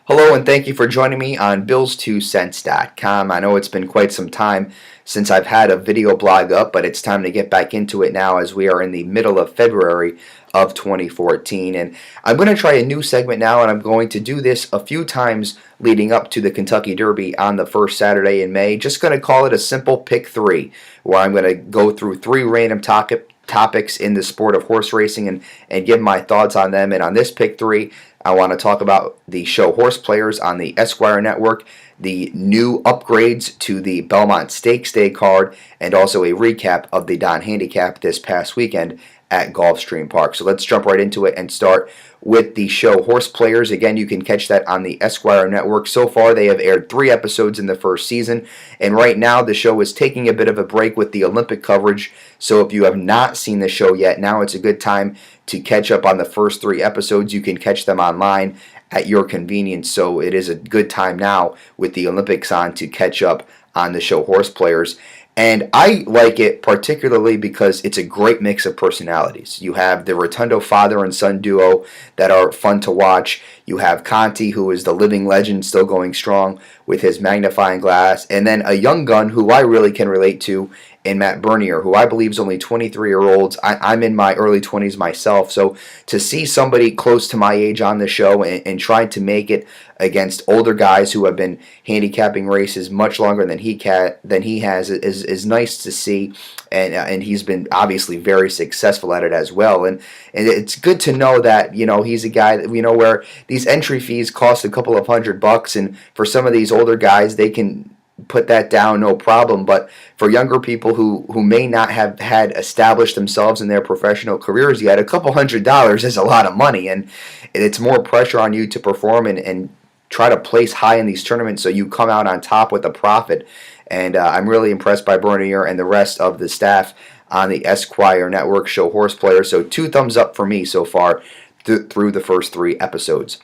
Hello, and thank you for joining me on Bills2Cents.com. I know it's been quite some time since I've had a video blog up, but it's time to get back into it now as we are in the middle of February of 2014. And I'm going to try a new segment now, and I'm going to do this a few times leading up to the Kentucky Derby on the first Saturday in May. Just going to call it a simple pick three, where I'm going to go through three random topics in the sport of horse racing and give my thoughts on them. And on this pick three, I want to talk about the show Horseplayers on the Esquire Network, the new upgrades to the Belmont Stakes Day card, and also a recap of the Donn Handicap this past weekend at Gulfstream Park. So let's jump right into it and start with the show Horseplayers. Again, you can catch that on the Esquire Network. So far, they have aired 3 episodes in the first season, and right now the show is taking a bit of a break with the Olympic coverage. So if you have not seen the show yet, now it's a good time to catch up on the first 3 episodes. You can catch them online at your convenience, so it is a good time now with the Olympics on to catch up on the show Horseplayers. And I like it particularly because it's a great mix of personalities. You have the Rotundo father and son duo that are fun to watch. You have Conti, who is the living legend, still going strong with his magnifying glass. And then a young gun who I really can relate to in Matt Bernier, who I believe is only 23-year-olds. I'm in my early 20s myself, so to see somebody close to my age on the show and trying to make it against older guys who have been handicapping races much longer than he has is nice to see, and he's been obviously very successful at it as well. And it's good to know that he's a guy that where these entry fees cost a couple of $100, and for some of these older guys they can put that down no problem, but for younger people who may not have had established themselves in their professional careers yet, a couple $100 is a lot of money, and it's more pressure on you to perform and try to place high in these tournaments so you come out on top with a profit. And I'm really impressed by Bernier and the rest of the staff on the Esquire Network show Horseplayers. So 2 thumbs up for me so far through the first 3 episodes.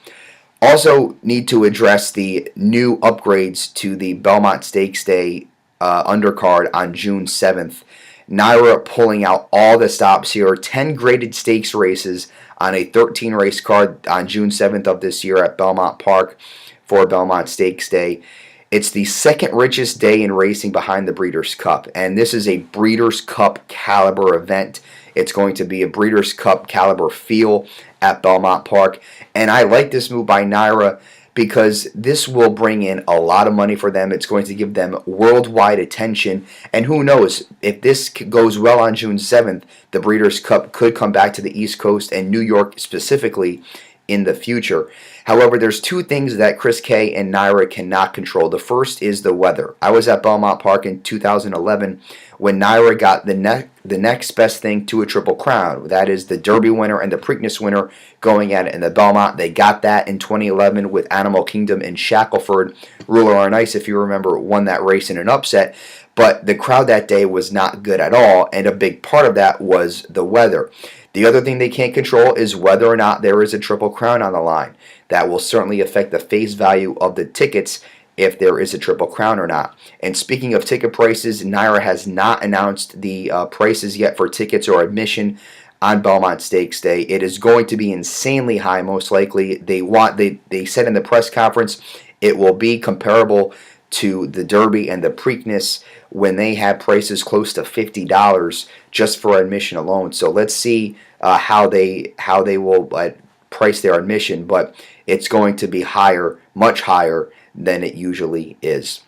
Also need to address the new upgrades to the Belmont Stakes Day undercard on June 7th. NYRA pulling out all the stops here. 10 graded stakes races on a 13-race card on June 7th of this year at Belmont Park for Belmont Stakes Day. It's the second richest day in racing behind the Breeders' Cup, and this is a Breeders' Cup caliber event. It's going to be a Breeders' Cup caliber feel at Belmont Park, and I like this move by NYRA because this will bring in a lot of money for them. It's going to give them worldwide attention, and who knows, if this goes well on June 7th, the Breeders' Cup could come back to the East Coast and New York specifically in the future. However, there's 2 things that Chris K and NYRA cannot control. The first is the weather. I was at Belmont Park in 2011 when NYRA got the next best thing to a Triple Crown. That is the Derby winner and the Preakness winner going at it in the Belmont. They got that in 2011 with Animal Kingdom in Shackleford. Ruler on Ice, if you remember, won that race in an upset. But the crowd that day was not good at all, and a big part of that was the weather. The other thing they can't control is whether or not there is a Triple Crown on the line. That will certainly affect the face value of the tickets if there is a Triple Crown or not. And speaking of ticket prices, NYRA has not announced the prices yet for tickets or admission on Belmont Stakes Day. It is going to be insanely high, most likely. They said in the press conference it will be comparable to the Derby and the Preakness when they had prices close to $50 just for admission alone. So let's see how they will price their admission, but it's going to be higher, much higher than it usually is.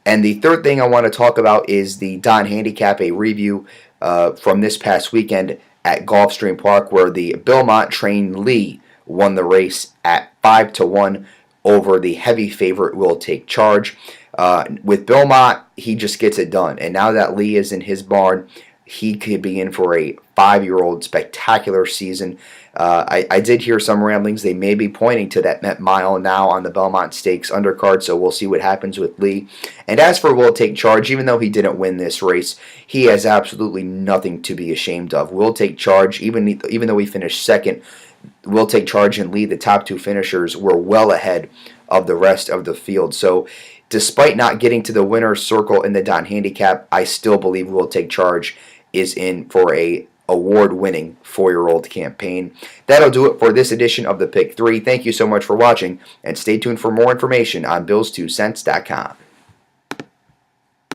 And the third thing I want to talk about is the Donn Handicap, a review from this past weekend at Gulfstream Park, where the Belmont trained Lee won the race at 5-1 over the heavy favorite Will Take Charge. With Belmont, he just gets it done. And now that Lee is in his barn, he could be in for a 5-year-old spectacular season. I did hear some ramblings. They may be pointing to that Met Mile now on the Belmont Stakes undercard, so we'll see what happens with Lee. And as for Will Take Charge, even though he didn't win this race, he has absolutely nothing to be ashamed of. Will Take Charge, even though he finished second, Will Take Charge and Lee, the top 2 finishers, were well ahead of the rest of the field. So despite not getting to the winner's circle in the Donn Handicap, I still believe Will Take Charge is in for a award-winning 4-year-old campaign. That'll do it for this edition of the Pick 3. Thank you so much for watching, and stay tuned for more information on Bills2Cents.com.